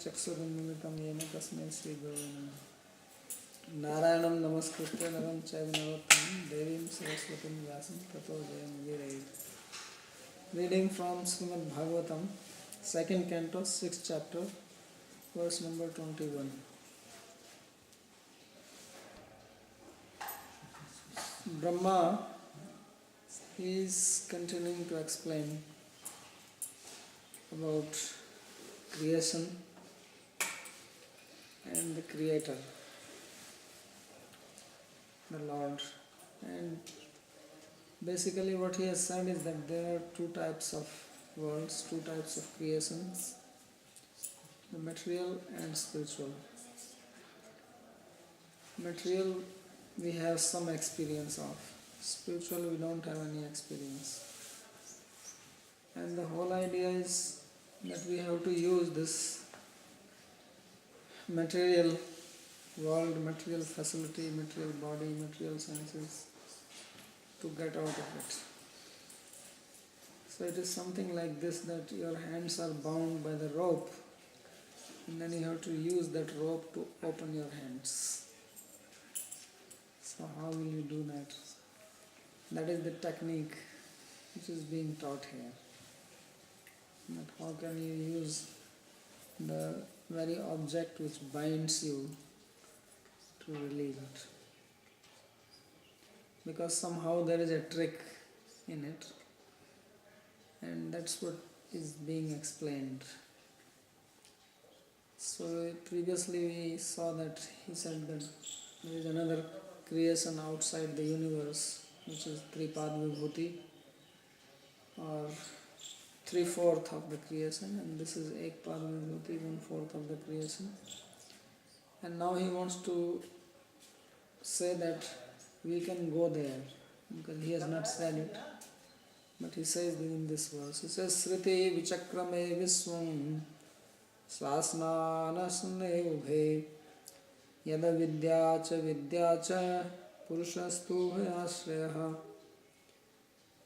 चक्षुरुन्मिलितं येन तस्मै श्रीगुरवे नमः. नारायणं नमस्कृत्य नरं चैव नरोत्तमं देवीं सरस्वतीं व्यासं ततो जयमुदीरयेत्. Reading from Srimad Bhagavatam, second Canto, 6th chapter, verse number 21. Brahma is continuing to explain about creation and the Creator, the Lord. And basically what he has said is that there are two types of worlds, two types of creations, the material and spiritual. Material we have some experience of, spiritual we don't have any experience. And the whole idea is that we have to use this material world, material facility, material body, material senses to get out of it. So it is something like this, that your hands are bound by the rope and then you have to use that rope to open your hands. So how will you do that? That is the technique which is being taught here. That how can you use the very object which binds you to release it? Because somehow there is a trick in it, and that's what is being explained. So previously we saw that he said that there is another creation outside the universe, which is Tripad Vibhuti, or 3/4 of the creation, and this is Ekpad Vibhuti, 1/4 of the creation. And now he wants to say that we can go there, because he has not said it, but he says in this verse, he says, Sriti vichakrame viswam swasnanasne ubhe yada vidya cha purushastu bhayashrayah.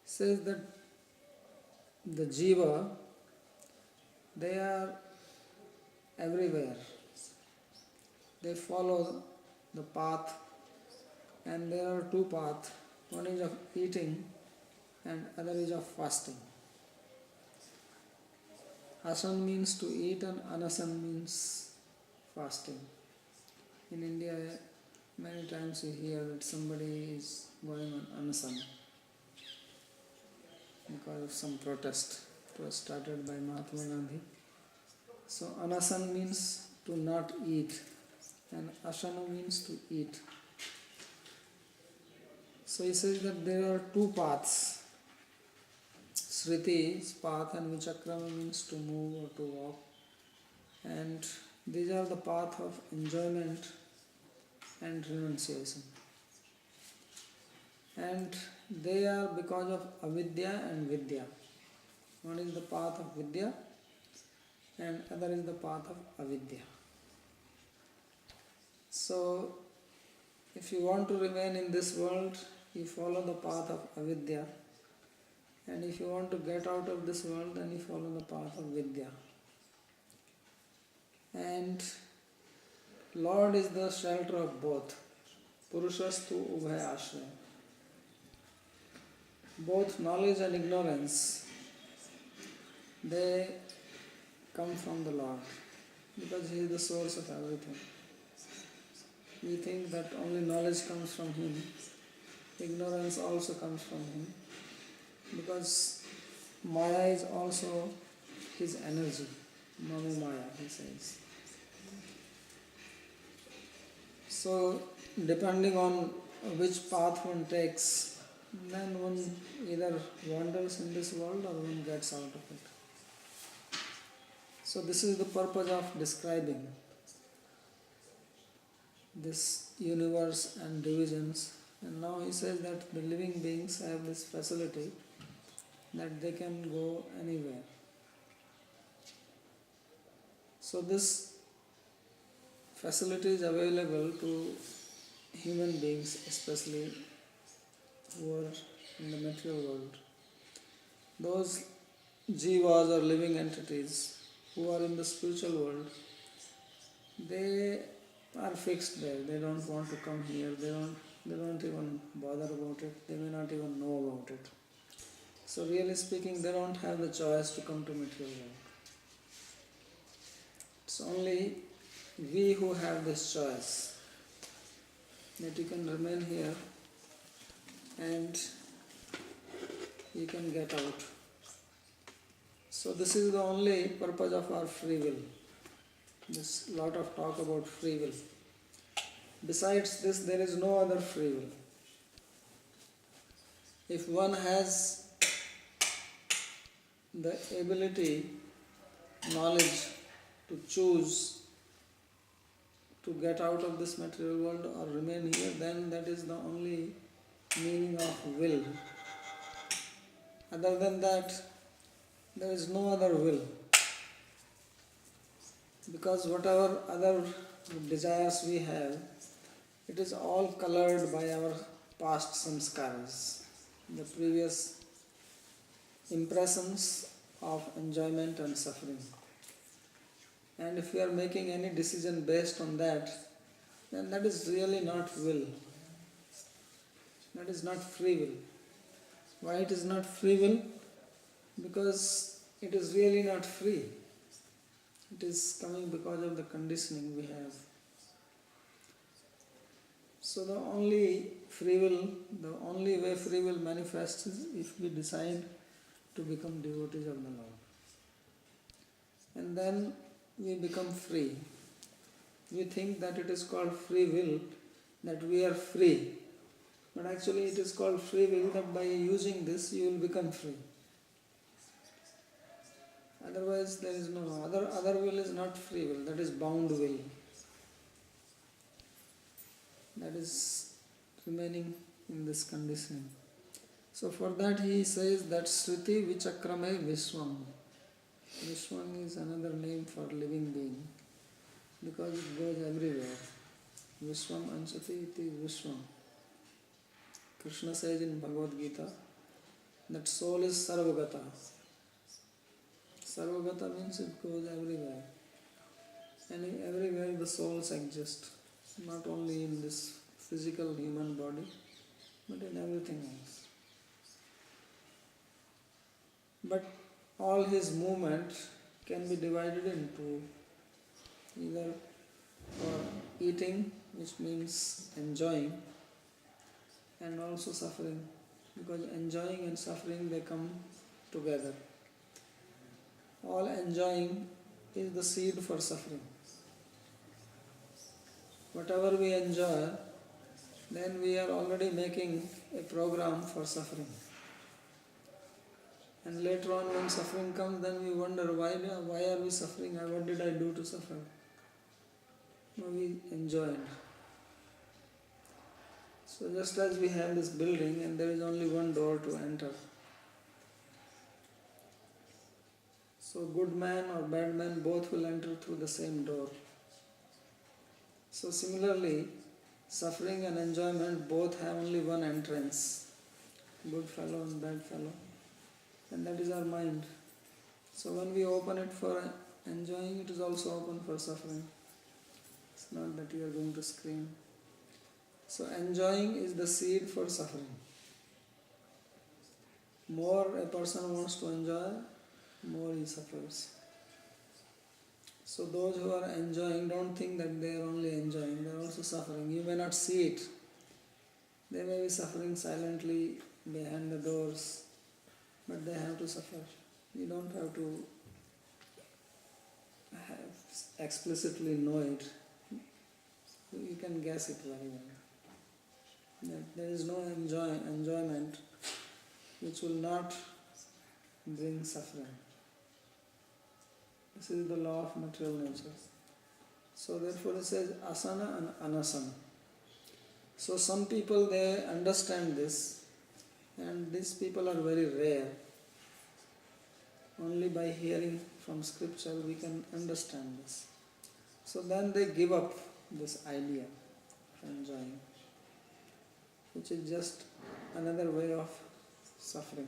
Says that the jiva, they are everywhere. They follow the path, and there are two paths. One is of eating and other is of fasting. Asan means to eat and anasan means fasting. In India, many times you hear that somebody is going on anasan because of some protest. It was started by Mahatma Gandhi. So anasan means to not eat, and asana means to eat. So he says that there are two paths. Sriti is path and Vichakrama means to move or to walk. And these are the path of enjoyment and renunciation. And they are because of avidya and vidya. One is the path of vidya and other is the path of avidya. So if you want to remain in this world, you follow the path of avidya, and if you want to get out of this world, then you follow the path of vidya. And Lord is the shelter of both. Purushastu ubhaya ashraya. Both knowledge and ignorance, they come from the Lord, because He is the source of everything. We think that only knowledge comes from Him. Ignorance also comes from Him, because Maya is also His energy. Mama Maya, he says. So, depending on which path one takes, then one either wanders in this world or one gets out of it. So this is the purpose of describing this universe and divisions. And now he says that the living beings have this facility that they can go anywhere. So this facility is available to human beings, especially who are in the material world. Those jivas or living entities, who are in the spiritual world, they are fixed there. They don't want to come here. They don't even bother about it. They may not even know about it. So really speaking, they don't have the choice to come to material world. It's only we who have this choice, that you can remain here and you can get out. So this is the only purpose of our free will. There's a lot of talk about free will. Besides this, there is no other free will. If one has the ability, knowledge to choose to get out of this material world or remain here, then that is the only meaning of will. Other than that, there is no other will. Because whatever other desires we have, it is all colored by our past samskaras, the previous impressions of enjoyment and suffering. And if we are making any decision based on that, then that is really not will. That is not free will. Why it is not free will? Because it is really not free. It is coming because of the conditioning we have. So the only free will, the only way free will manifests is if we decide to become devotees of the Lord. And then we become free. We think that it is called free will, that we are free. But actually it is called free will, that by using this you will become free. Otherwise there is no other will is not free will, that is bound will. That is remaining in this conditioning. So for that he says that Sriti Vichakrame Vishwam. Vishwam is another name for living being, because it goes everywhere. Vishwam Anshati iti Vishwam. Krishna says in Bhagavad Gita that soul is Sarvagata. Sarvagata means it goes everywhere. And everywhere the souls exist. Not only in this physical human body, but in everything else. But all his movement can be divided into either for eating, which means enjoying, and also suffering, because enjoying and suffering, they come together. All enjoying is the seed for suffering. Whatever we enjoy, then we are already making a program for suffering. And later on when suffering comes, then we wonder why are we suffering? What did I do to suffer? No, we enjoyed. So just as we have this building and there is only one door to enter. So good man or bad man, both will enter through the same door. So similarly, suffering and enjoyment both have only one entrance. Good fellow and bad fellow. And that is our mind. So when we open it for enjoying, it is also open for suffering. It's not that you are going to scream. So enjoying is the seed for suffering. More a person wants to enjoy, more he suffers. So those who are enjoying, don't think that they are only enjoying, they are also suffering. You may not see it. They may be suffering silently behind the doors, but they have to suffer. You don't have to explicitly know it. You can guess it very well. That there is no enjoyment which will not bring suffering. This is the law of material nature. So therefore it says asana and anasana. So some people, they understand this, and these people are very rare. Only by hearing from scripture we can understand this. So then they give up this idea of enjoying, which is just another way of suffering.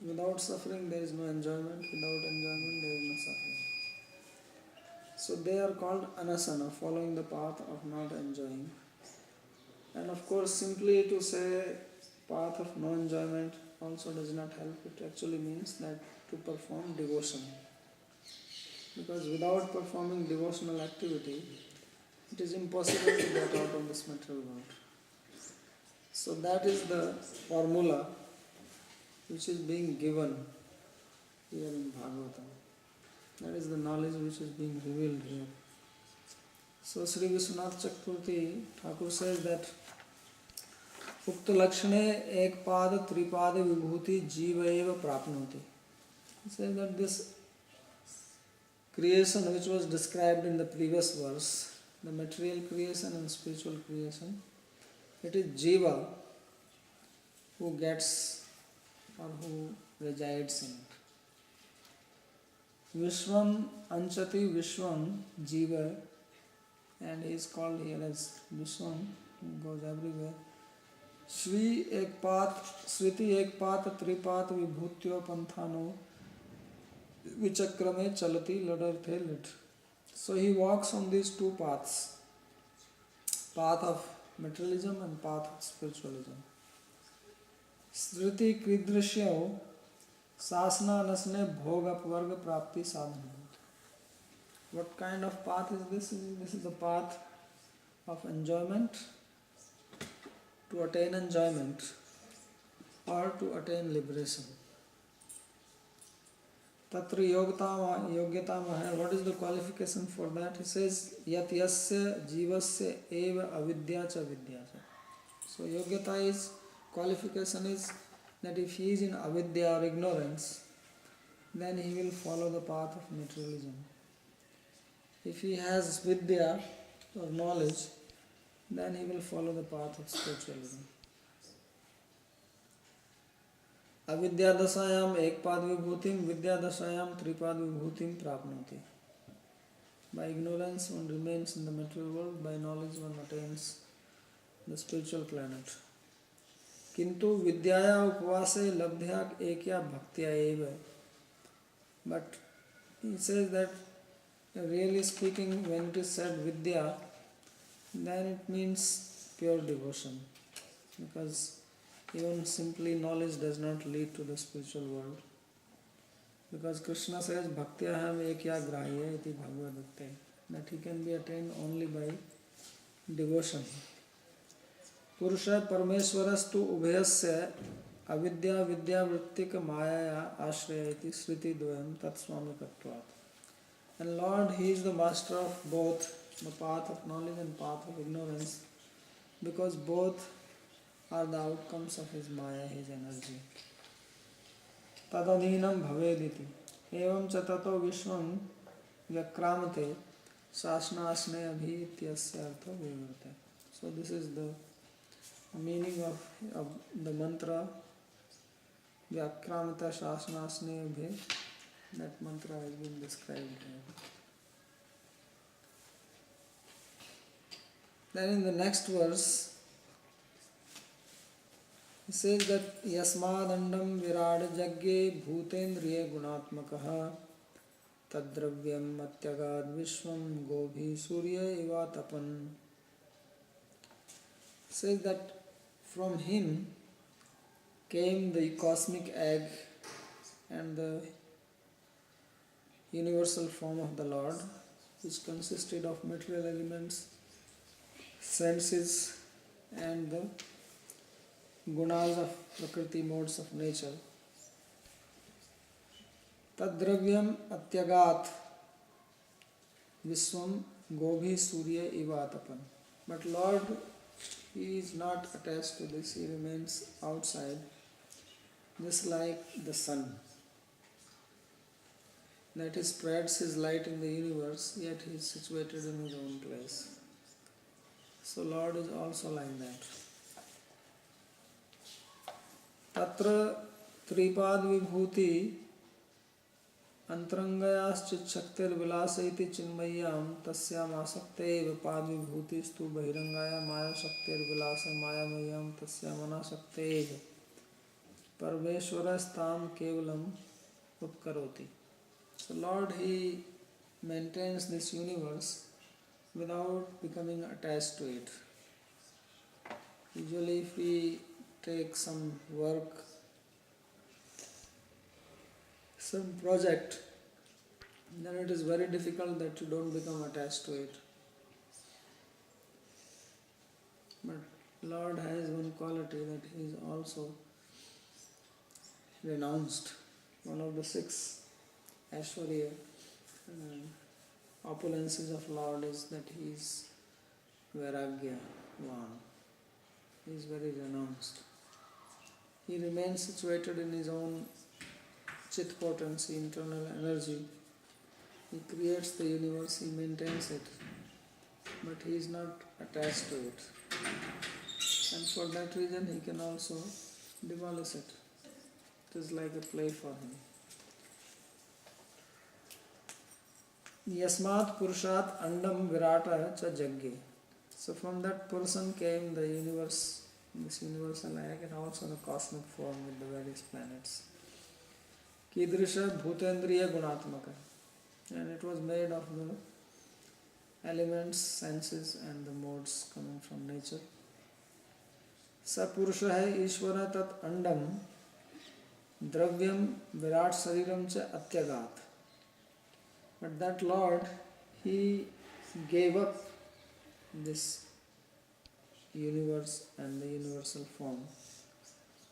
Without suffering there is no enjoyment, without enjoyment there is no suffering. So they are called anasana, following the path of not enjoying. And of course, simply to say path of no enjoyment also does not help. It actually means that to perform devotion. Because without performing devotional activity, it is impossible to get out of this material world. So that is the formula which is being given here in Bhagavatam. That is the knowledge which is being revealed here. So Sri Vishwanath Chakravarti Thakur says that Ukta Lakshane Ek Pada Tripada Vibhuti Jiva Eva Prapnoti. He says that this creation which was described in the previous verse, the material creation and spiritual creation, it is Jiva who gets or who resides in it. Vishwam Anchati Vishwam Jiva, and he is called here as Vishwam, who goes everywhere. Shri Ekpat, Switi Ekpat Tripat Vibhutyo Panthano Vichakrame Chalati Ladarthe Lit. So he walks on these two paths, path of materialism and path of spiritualism. Sriti Kridrishyao Sasna Nasne Bhoga Varga Prapti Sadhana. What kind of path is this? This is the path of enjoyment, to attain enjoyment or to attain liberation. Tatra yogyata maha. What is the qualification for that? He says yat yasya jivasya eva avidya cha vidya cha. So yogyata is, qualification is that if he is in avidya or ignorance, then he will follow the path of materialism. If he has vidya or knowledge, then he will follow the path of spiritualism. Avidya dasayam ekpad vibhutim, vidya dasayam tripad vibhutim prapnoti. By ignorance one remains in the material world, by knowledge one attains the spiritual planet. Kintu vidyaya upvase labdhya ekya bhaktya eva. But he says that really speaking, when it is said vidya, then it means pure devotion. Because even simply knowledge does not lead to the spiritual world. Because Krishna says bhaktya ekya grahya iti bhagavad, that he can be attained only by devotion. Purusha Parameswarastu Ubhayasya Avidya Vidya Vrittika Maya Ashraya iti Sriti Dvayam Tatswamikatvat. And Lord, He is the master of both the path of knowledge and path of ignorance, because both are the outcomes of His Maya, His energy. Tadadhinam bhavediti. Evam cha tato vishwam vyakramate sasnasne abhi ityasya artha vivarte. So this is the meaning of the mantra vyakramata sasnasne abhi. That mantra has been described here. Then in the next verse, he says that Yasmadandam Virad Jagye Bhutendriye Gunatmakaha Tadravyam Matyagad Vishwam Gobhi Surya Ivatapan. Says that from him came the cosmic egg and the universal form of the Lord, which consisted of material elements, senses, and the gunas of prakriti, modes of nature. Tadravyam atyagat viswam gobhi surya ivatapan. But Lord, He is not attached to this, He remains outside, just like the sun. That He spreads His light in the universe, yet He is situated in His own place. So Lord is also like that. Tatra tripad vibhuti antarangayascha shaktir vilasa iti chinmayam tasyam asakte pad vibhuti stu bahirangaya maya shaktir vilasa maya mayam tasyam anasakte. Parveshwarastam kevalam utkaroti. So Lord, He maintains this universe without becoming attached to it. Usually if we take some work, some project, then it is very difficult that you don't become attached to it. But Lord has one quality, that He is also renounced. One of the 6 Aishwarya opulences of Lord is that He is Vairagya one. He is very renounced. He remains situated in His own chit potency, internal energy. He creates the universe, He maintains it, but He is not attached to it. And for that reason He can also demolish it. It is like a play for Him. Yasmat Purushat Andam Virata Cha Jagge. So from that person came the universe, this universal egg, and also the cosmic form with the various planets. Kidrisha Bhutendriya Gunatmaka. And it was made of the elements, senses and the modes coming from nature. Sa Purusha hai Ishvara tat andam dravyam virat sariram cha atyagat. But that Lord, He gave up this universe and the universal form.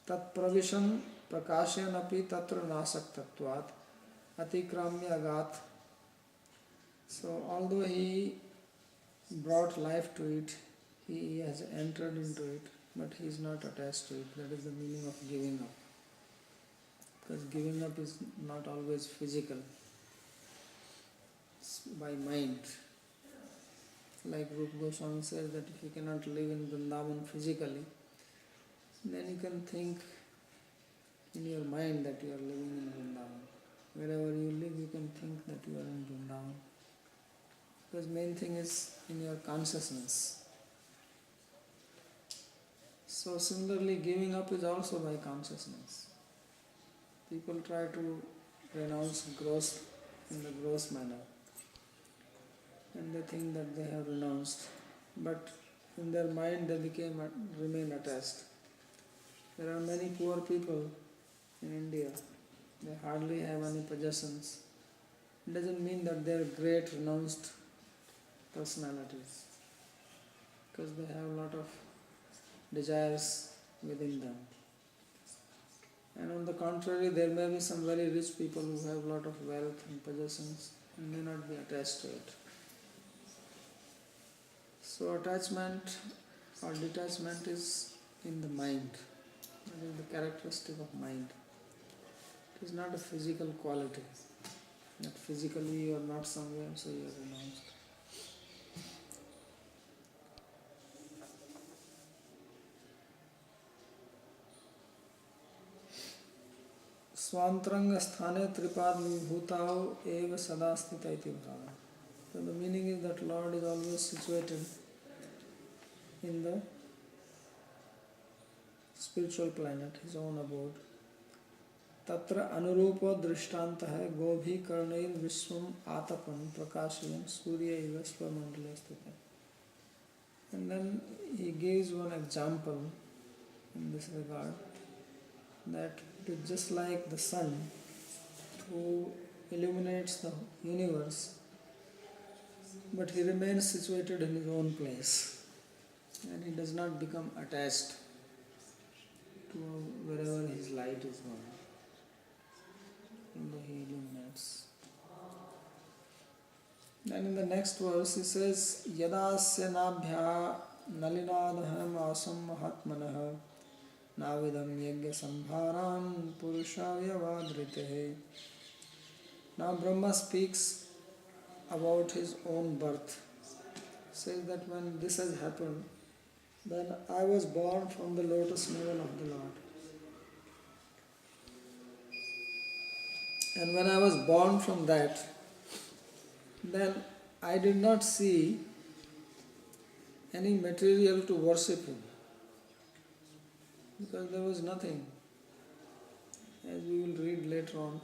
Tat pravisham prakashyan api tatra nasak tattvat atikramya agat. So although He brought life to it, He has entered into it, but He is not attached to it. That is the meaning of giving up. Because giving up is not always physical. It's by mind. Like Rupa Goswami says that if you cannot live in Vrindavan physically, then you can think in your mind that you are living in Vrindavan. Wherever you live, you can think that you are in Vrindavan. Because main thing is in your consciousness. So similarly, giving up is also by consciousness. People try to renounce gross in the gross manner, and they think that they have renounced, but in their mind they remain attached. There are many poor people in India. They hardly have any possessions. It doesn't mean that they are great renounced personalities, because they have a lot of desires within them. And on the contrary, there may be some very rich people who have a lot of wealth and possessions and may not be attached to it. So attachment or detachment is in the mind. That is the characteristic of mind. It is not a physical quality. That physically you are not somewhere, so you are renounced. Swantranga sthane tripad vibhutao eva sada sthita iti bhava. So the meaning is that Lord is always situated in the spiritual planet, His own abode. Tatra anurupa drishtanta hai gobhi karnair vishwam atapan prakashayam surya iva swamandala sthita. And then He gives one example in this regard, that it is just like the sun who illuminates the universe, but he remains situated in his own place and he does not become attached to wherever his light is going. He illuminates. Then in the next verse he says, Yadasya nabhya nalinadham asam mahatmanah navidam yagya sambharam purushaya vadritehe. Now Brahma speaks about his own birth. Says that when this has happened, then I was born from the lotus navel of the Lord. And when I was born from that, then I did not see any material to worship Him, because there was nothing. as we will read later on,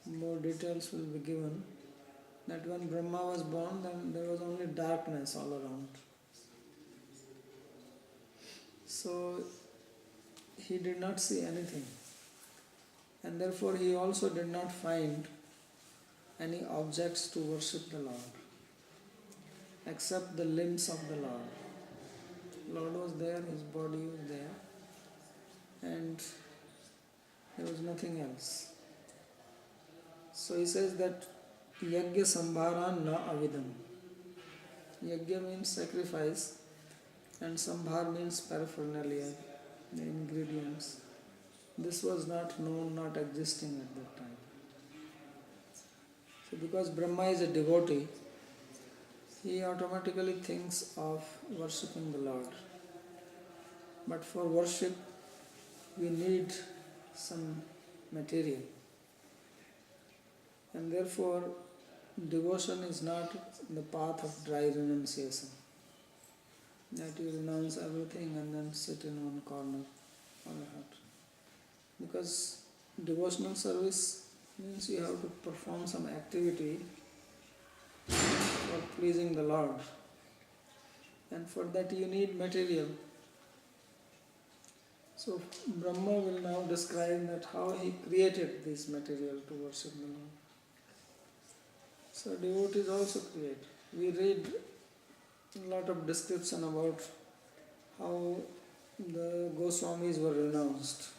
more details will be given, that when Brahma was born, then there was only darkness all around. So he did not see anything, and therefore he also did not find any objects to worship the Lord except the limbs of the Lord. Lord was there, his body was there, and there was nothing else. So he says that Yajna Sambhara na avidam. Yajna means sacrifice, and Sambhar means paraphernalia, the ingredients. This was not known, not existing at that time. So because Brahma is a devotee, he automatically thinks of worshipping the Lord. But for worship, we need some material. And therefore, devotion is not the path of dry renunciation. That you renounce everything and then sit in one corner or a hut. Because devotional service means you have to perform some activity for pleasing the Lord. And for that you need material. So Brahma will now describe that how he created this material to worship the Lord. So devotees also create. We read a lot of description about how the Goswamis were renounced.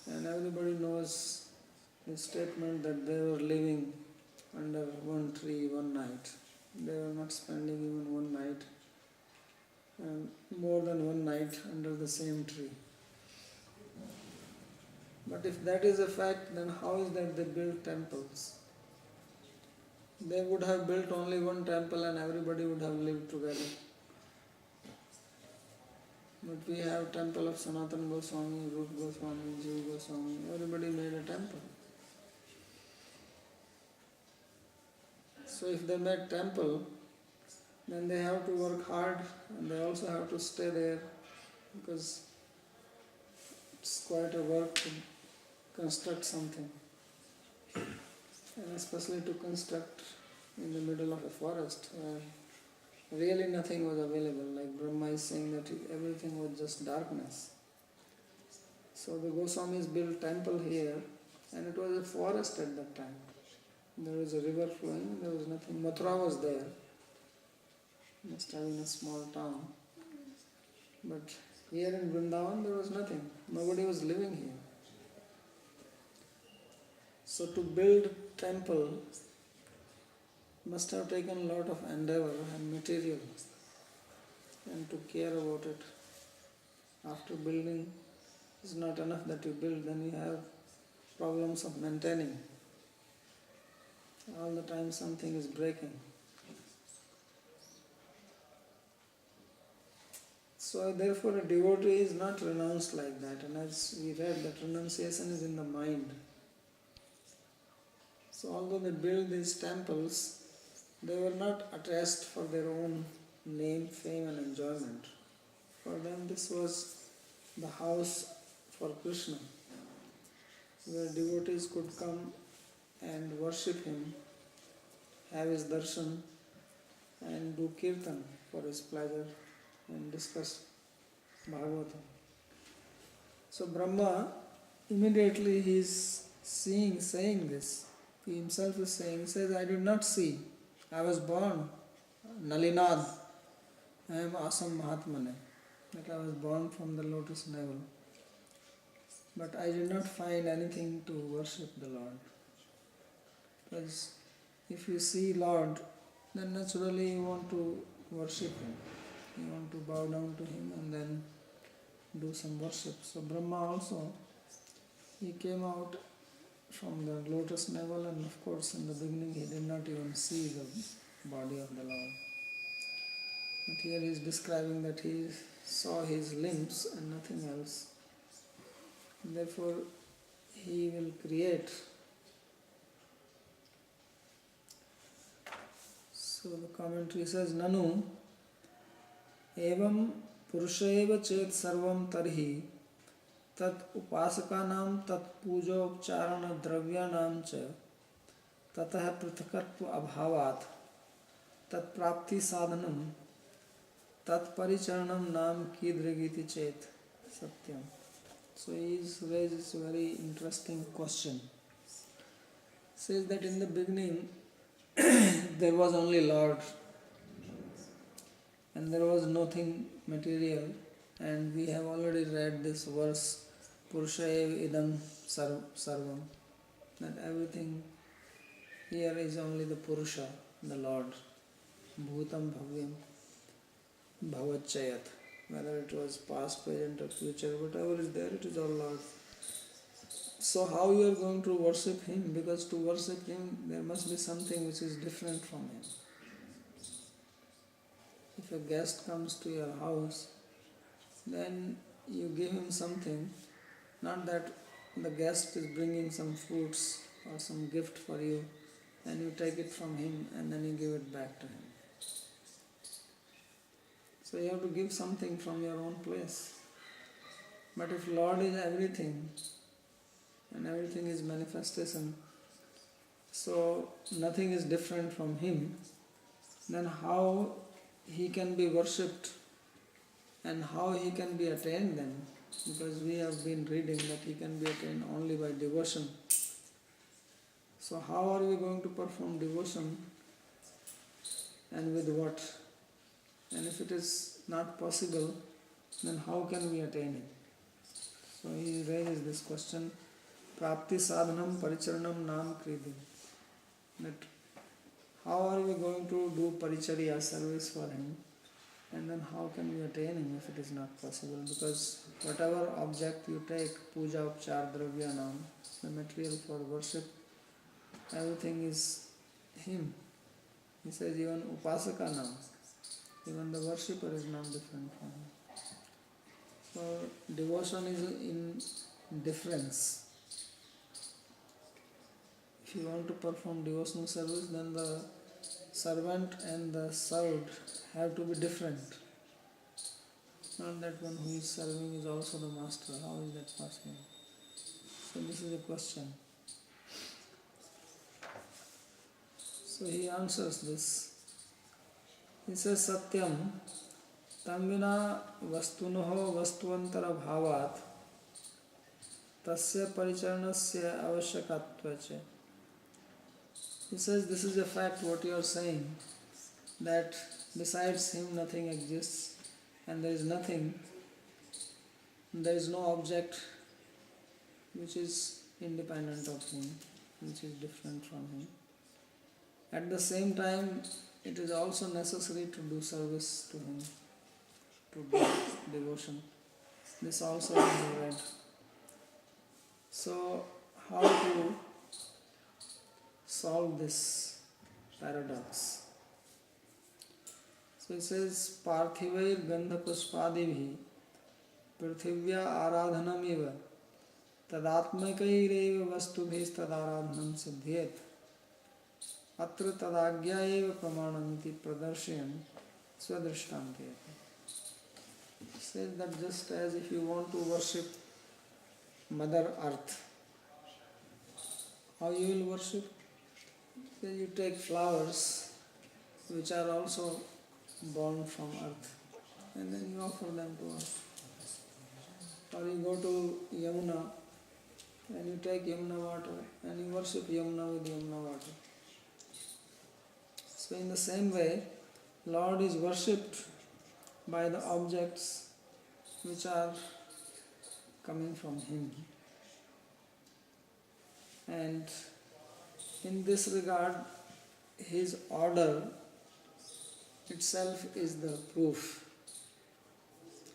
And everybody knows the statement that they were living under one tree one night. They were not spending even one night, more than one night under the same tree. But if that is a fact, then how is that they built temples? They would have built only one temple and everybody would have lived together. But we have temple of Sanatana Goswami, Rupa Goswami, Jiva Goswami, everybody made a temple. So if they made temple, then they have to work hard and they also have to stay there because it's quite a work to construct something. And especially to construct in the middle of a forest where really nothing was available. Like Brahma is saying that everything was just darkness. So the Goswamis built temple here and it was a forest at that time. There was a river flowing, there was nothing. Mathura was there, just having a small town. But here in Vrindavan there was nothing. Nobody was living here. So to build temple must have taken a lot of endeavor and material and to care about it. After building, it's not enough that you build, then you have problems of maintaining. All the time something is breaking. So therefore a devotee is not renounced like that, and as we read that renunciation is in the mind. So although they build these temples, they were not attached for their own name, fame and enjoyment. For them this was the house for Krishna, where devotees could come and worship him, have his darshan and do kirtan for his pleasure and discuss Bhagavatam. So Brahma, immediately he is saying this. He himself is saying, he says, I did not see. I was born Nalinad. I am Asam Mahatmane. That I was born from the lotus navel. But I did not find anything to worship the Lord. Because if you see Lord, then naturally you want to worship him. You want to bow down to him and then do some worship. So Brahma also, he came out from the lotus navel, and of course in the beginning he did not even see the body of the Lord. But here he is describing that he saw his limbs and nothing else. Therefore he will create. So the commentary says, Nanu evam purusheva chet sarvam tarhi tat upasakanam tat pujopcharana dravyanam cha tatah prithakatva abhavat tat prapti sadhanam tat paricharanam nam kidrigiti chet satyam. So he raises a very interesting question. Says that in the beginning there was only Lord and there was nothing material, and we have already read this verse Purushaev idam sarvam, that everything here is only the Purusha, the Lord. Bhutam bhavyam bhavachayat. Whether it was past, present or future, whatever is there, it is all Lord. So how you are going to worship Him? Because to worship Him there must be something which is different from Him. If a guest comes to your house, then you give him something, not that the guest is bringing some fruits or some gift for you and you take it from him and then you give it back to him. So you have to give something from your own place. But if Lord is everything and everything is manifestation, so nothing is different from Him, then how He can be worshipped and how He can be attained then? Because we have been reading that He can be attained only by devotion. So how are we going to perform devotion, and with what? And if it is not possible, then how can we attain Him? So he raises this question, Prapti sadhanam paricharanam nam kriti. That how are we going to do paricharya, service for Him, and then how can we attain Him if it is not possible? Because whatever object you take, puja, upchar, dravyanam, the material for worship, everything is Him. He says even upasakanam, even the worshipper is not different from Him. So devotion is in difference. If you want to perform devotional service, then the servant and the served have to be different. Not that one who is serving is also the master. How is that possible? So this is a question. So he answers this. He says, Satyam tamvina vastunoho vastuantara bhavat tasya paricharanasya avashyakatvache. He says, this is a fact what you are saying, that besides Him nothing exists and there is nothing, there is no object which is independent of Him, which is different from Him. At the same time, it is also necessary to do service to Him, to do devotion. This also we have read. So, how to solve this paradox? So it says, Parthivair gandha pushpadibhi prithivya aradhanamiva tadatmakaireva vastubhis tadaradhanam siddhyet atra tadagyaeva pramanamiti pradarshyan swadrishtantayate. It says that just as if you want to worship Mother Earth, how you will worship? Then you take flowers which are also born from earth and then you offer them to earth. Or you go to Yamuna and you take Yamuna water and you worship Yamuna with Yamuna water. So in the same way, Lord is worshipped by the objects which are coming from Him. And in this regard, His order itself is the proof.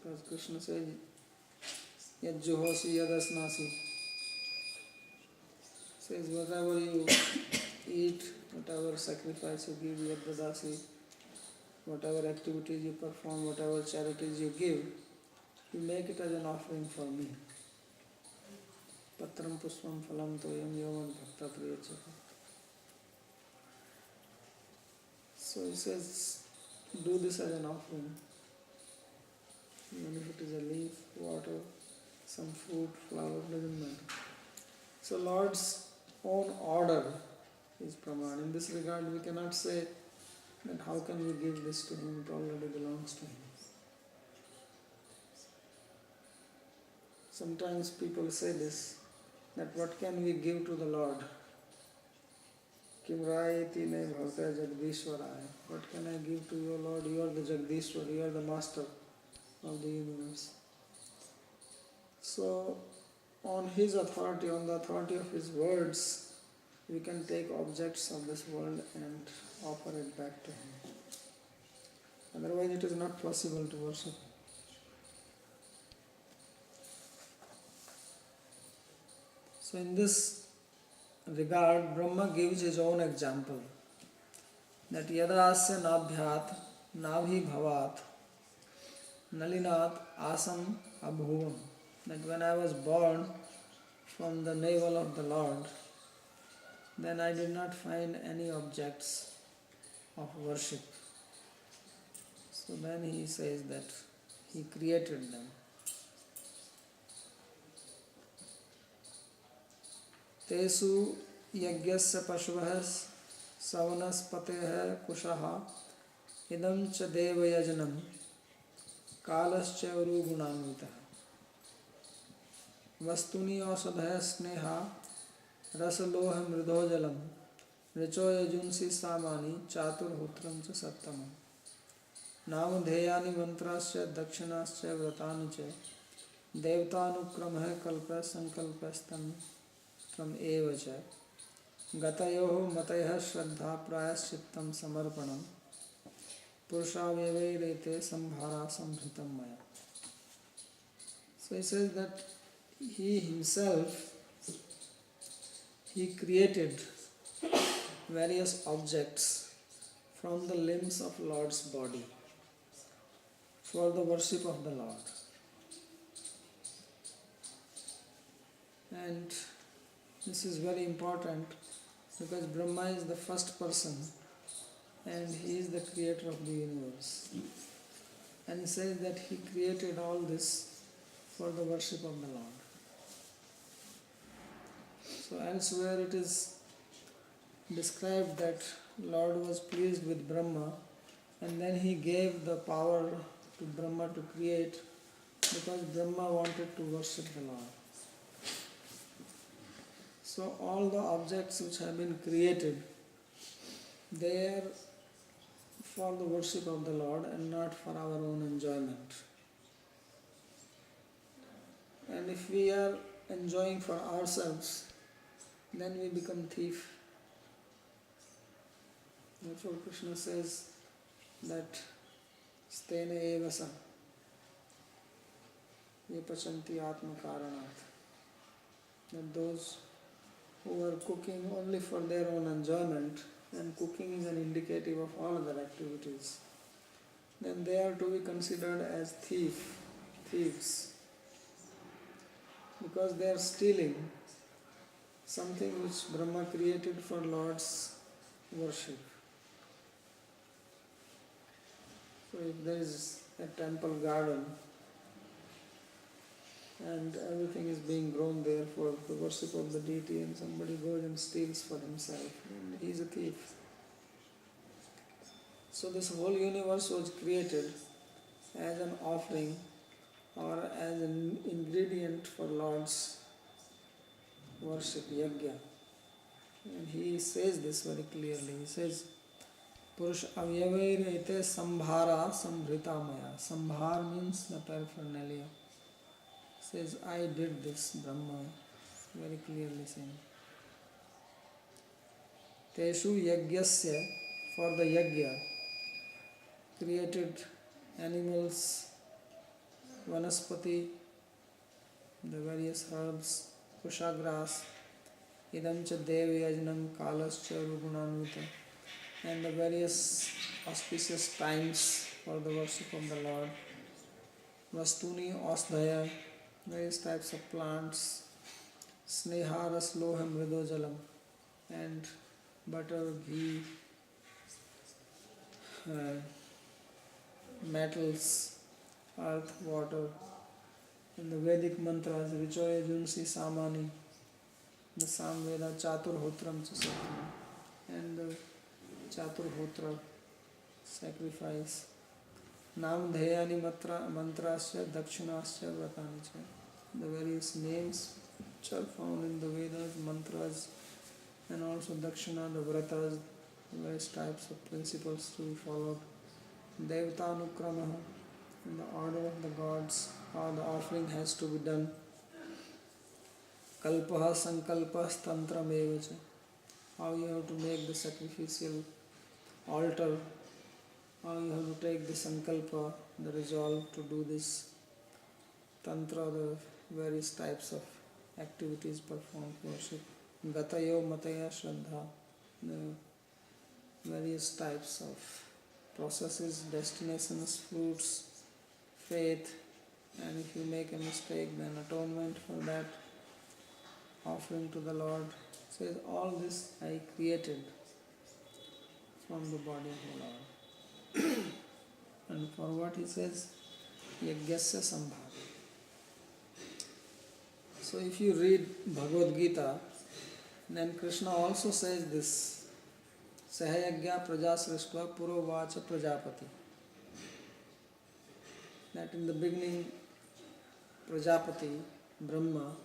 Because Krishna says, Yad juhosi yadasnasi. Says, whatever you eat, whatever sacrifice you give, yadadasi, whatever activities you perform, whatever charities you give, you make it as an offering for me. Patram puspam phalam toyam yoman bhakta priyachaka. So he says, do this as an offering. Even if it is a leaf, water, some fruit, flower, doesn't matter. So Lord's own order is Praman. In this regard, we cannot say that how can we give this to him, it already belongs to him. Sometimes people say this, that what can we give to the Lord? Kim Rayati ne bhavta Jagdishwaraya. What can I give to you, Lord? You are the Jagdishwar, you are the master of the universe. So, on his authority, on the authority of his words, we can take objects of this world and offer it back to him. Otherwise, it is not possible to worship. So, in this regard, Brahma gives his own example that yadasya nabhyat nabhi bhavat nalinat asam abhuvam. That when I was born from the navel of the Lord, then I did not find any objects of worship. So then he says that he created them. Tesu yagyasya pashvah savanaspateh kushaha idam cha devayajanam kalascha urugunanvita vastuni ausadhaya sneha rasaloha mridojalam richoya junsi samani chaturhutram cha sattamam नामधेयानि मंत्राश्च दक्षिणाश्च व्रतानि च देवतानुक्रमः कल्पः संकल्पस्तम तम एव च गतयोः मतयः श्रद्धा प्रायश्चित्तं समर्पणम् पुरुषावयवैरेते संभारा संभृतं मया. So he says that he himself, he created various objects from the limbs of Lord's body for the worship of the Lord. And this is very important because Brahma is the first person and he is the creator of the universe. And he says that he created all this for the worship of the Lord. So elsewhere it is described that Lord was pleased with Brahma and then he gave the power to Brahma to create because Brahma wanted to worship the Lord. So all the objects which have been created, they are for the worship of the Lord and not for our own enjoyment. And if we are enjoying for ourselves, then we become thief. Therefore Krishna says that Stena evasa ye pachanti atma karanat. That those who are cooking only for their own enjoyment, and cooking is an indicative of all other activities, then they are to be considered as thieves, because they are stealing something which Brahma created for Lord's worship. So if there is a temple garden and everything is being grown there for the worship of the deity and somebody goes and steals for himself, then he is a thief. So this whole universe was created as an offering or as an ingredient for Lord's worship, yajna. And he says this very clearly. He says, Purush avyavairete sambhara sambrita maya. Sambhar means the paraphernalia. Says, I did this, Brahma, very clearly saying. Teshu yagyasya, for the yajna, created animals, vanaspati, the various herbs, kushagras, idam cha devyajnam kalascha rugunanvita, and the various auspicious times for the worship of the Lord. Vastuni osdhaya, various types of plants, sneha rasloha mridojalam, and butter, ghee, metals, earth, water, in the Vedic mantras, Richoye Junsi Samani, the Samveda Chaturhotram Chasatam, and the Chaturhotra sacrifice. Nam Dhayani Mantrasya Dakshinasya Vratanicha. The various names which are found in the Vedas, mantras, and also Dakshina, the Vratas, various types of principles to be followed. Devtanukramaha, in the order of the gods, how the offering has to be done. Kalpaha Sankalpas Tantram Evacha, how you have to make the sacrificial altar, how you have to take the Sankalpa, the resolve to do this Tantra, the various types of activities performed worship. Gatayo Mataya Shraddha, the various types of processes, destinations, fruits, faith, and if you make a mistake, then atonement for that, offering to the Lord. Says all this I created from the body of the Lord. And for what he says, Yagyasya Sambhava. So if you read Bhagavad Gita, then Krishna also says this, Sahayagya Prajasristva Purovacha Prajapati. That in the beginning, Prajapati, Brahma,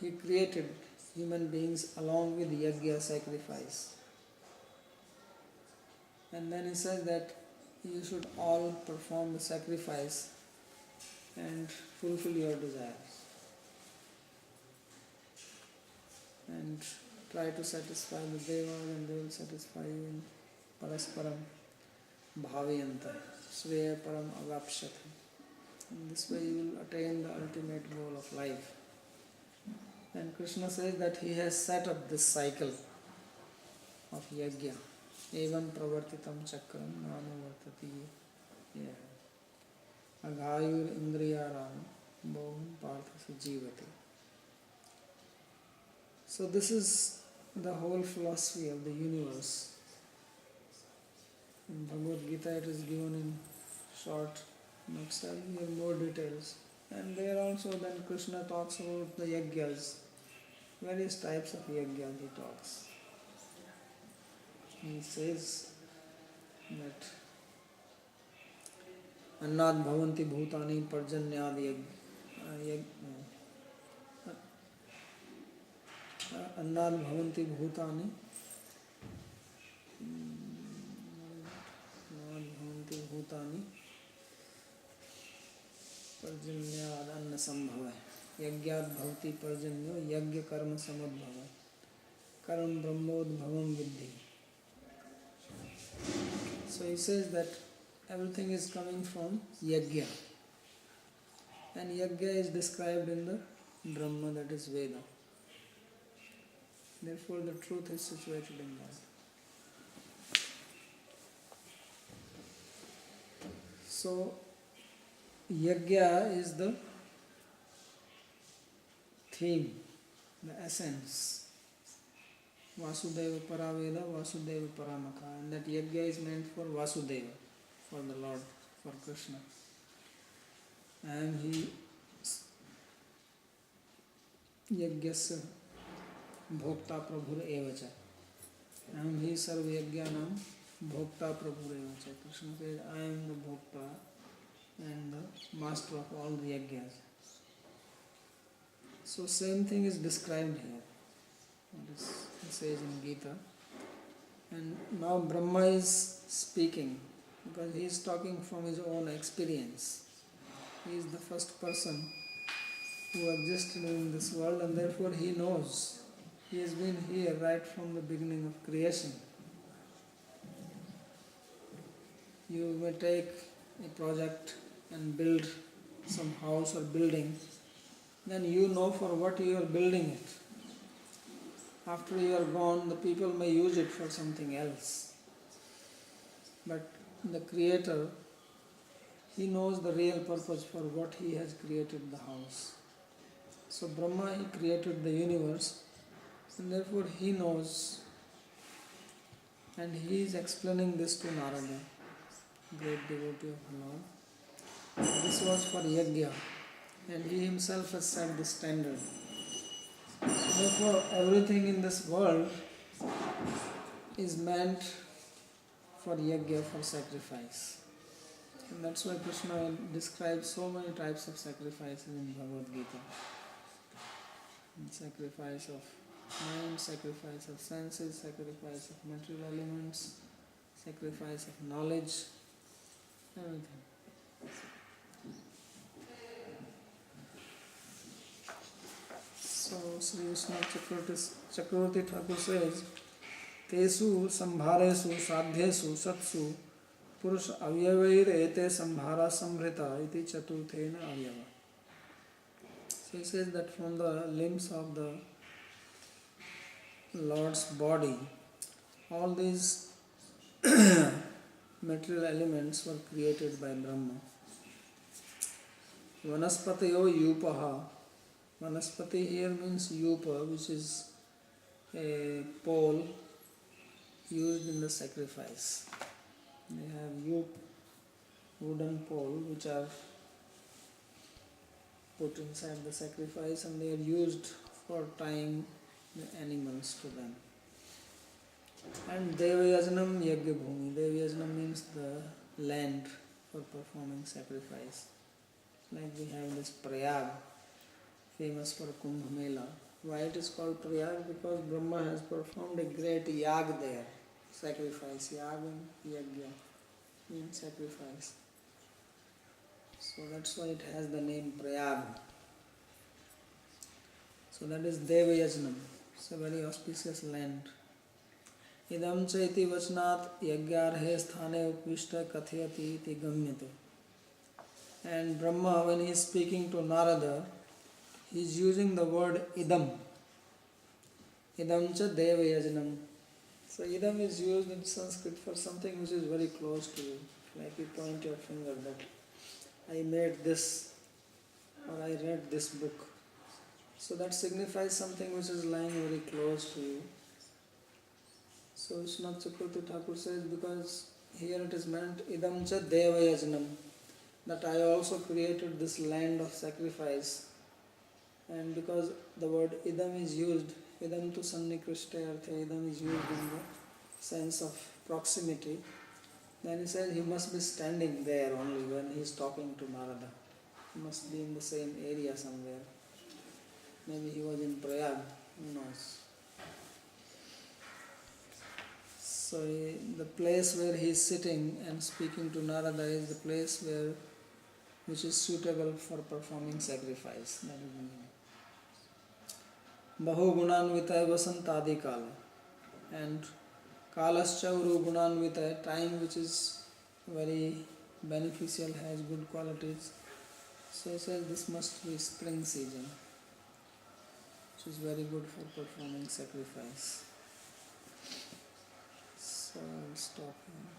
he created human beings along with yajna sacrifice. And then he says that you should all perform the sacrifice and fulfill your desires. And try to satisfy the devas and they will satisfy you in parasparam bhavayanta, sveya param avapshat. In this way you will attain the ultimate goal of life. And Krishna says that he has set up this cycle of yajna. Evam pravartitam chakram namo vartati aghayur indriyaram bhom parthasa jivati. So this is the whole philosophy of the universe. In Bhagavad Gita it is given in short. Next I'll hear more details. And there also then Krishna talks about the yajnas, various types of yajnas he talks. He says that Annad Bhavanti Bhutani Parjanyad Annad Bhavanti Bhutani Annad Bhavanti Bhutani Parjanyad Anna Sambhava Yagyad Bhavati Parjanyo Yagya Karma Samadbhava Karam Brahmodbhavam Viddhi. So he says that everything is coming from yajna. And yajna is described in the Brahma, that is Veda. Therefore the truth is situated in that. So yajna is the theme, the essence. Vasudeva Paraveda, Vasudeva Paramaka. And that yajna is meant for Vasudeva, for the Lord, for Krishna. And he yajnasya bhokta prabhur evacha. And he sarva yajnanam bhokta prabhur evacha. Krishna says, I am the bhokta and the master of all the yajnas. So same thing is described here. It says in Gita. And now Brahma is speaking because he is talking from his own experience. He is the first person who existed in this world and therefore he knows. He has been here right from the beginning of creation. You may take a project and build some house or building, then you know for what you are building it. After you are gone, the people may use it for something else. But the Creator, he knows the real purpose for what he has created the house. So Brahma, he created the universe and therefore he knows. And he is explaining this to Narada, great devotee of the Lord. This was for yajna. and he himself has set the standard. Therefore, everything in this world is meant for yajna, for sacrifice. And that's why Krishna describes so many types of sacrifices in Bhagavad Gita. Sacrifice of mind, sacrifice of senses, sacrifice of material elements, sacrifice of knowledge, everything. So Sri Vishnu Chakravarti Thakur says, Tesu sambharesu sadhyesu satsu purush avyavair ete sambhara samhrita iti chaturthena avyava. So he says that from the limbs of the Lord's body, all these material elements were created by Brahma. Vanaspatayo yupaha. Vanaspati here means yupa, which is a pole used in the sacrifice. They have yup, wooden pole, which are put inside the sacrifice, and they are used for tying the animals to them. And Devayajanam Yajna Bhumi. Devayajanam means the land for performing sacrifice. Like we have this Prayag, famous for Kumbh Mela. Why it is called Prayag? Because Brahma has performed a great yag there. Sacrifice. Yag and yajna means sacrifice. So that's why it has the name Prayag. So that is Devayajnam. It's a very auspicious land. Idam cha iti vachnat yagyarhe sthane upvishta kathayati iti gamyate. And Brahma, when he is speaking to Narada, he is using the word idam. Idam cha devayajnam. So idam is used in Sanskrit for something which is very close to you. Like you point your finger that I made this or I read this book. So that signifies something which is lying very close to you. So Srimad Chakravarti Thakur says, because here it is meant idam cha devayajnam, that I also created this land of sacrifice. And because the word idam is used, idam tu sannikrishte artha, idam is used in the sense of proximity, then he says he must be standing there only when he is talking to Narada. He must be in the same area somewhere. Maybe he was in Prayag, who knows. So the place where he is sitting and speaking to Narada is the place which is suitable for performing sacrifice. That is the meaning. Bahu gunanvita vasantadi kala. And kalascha uru gunanvita, time which is very beneficial, has good qualities. So he says this must be spring season, which is very good for performing sacrifice. So I'll stop here.